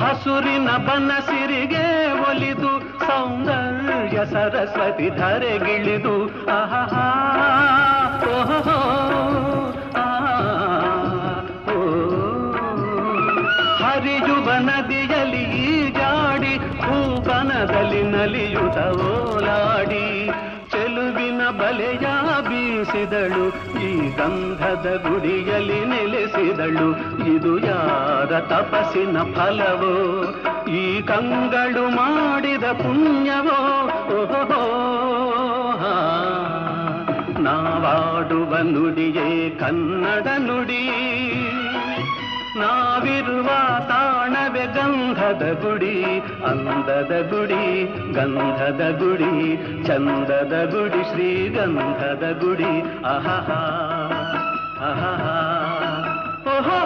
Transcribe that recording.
ಹಸುರಿನ ಬನಸಿರಿಗೆ ಒಲಿದು ಸೌಂದರ್ಯ ಸರಸ್ವತಿ ಧರೆಗಿಳಿದು ಆಹಾ ಓಹೋ ಹರಿಯುವ ನದಿಯಲ್ಲಿ ಜಾಡಿ ಭೂವನದಲ್ಲಿ ನಲಿಯುತ ಓಲಾಡಿ ಚೆಲುವಿನ ಬಲೆಯ ಬೀಸಿದಳು ಈ ಗಂಧದ ಗುಡಿಯಲ್ಲಿ ನೆಲೆಸಿದಳು ಇದು ಯಾರ ತಪಸ್ಸಿನ ಫಲವೋ ಈ ಕಂಗಳು ಮಾಡಿದ ಪುಣ್ಯವೋ ಓಹೋ ನಾವಾಡುವ ನುಡಿಯೇ ಕನ್ನಡ ನುಡಿ ನಾವಿರುವ ತಾಣವೇ ಗಂಧದ ಗುಡಿ ಅಂದದ ಗುಡಿ ಗಂಧದ ಗುಡಿ ಚಂದದ ಗುಡಿ ಶ್ರೀಗಂಧದ ಗುಡಿ ಆಹಾ ಆಹಾ ಓಹೋ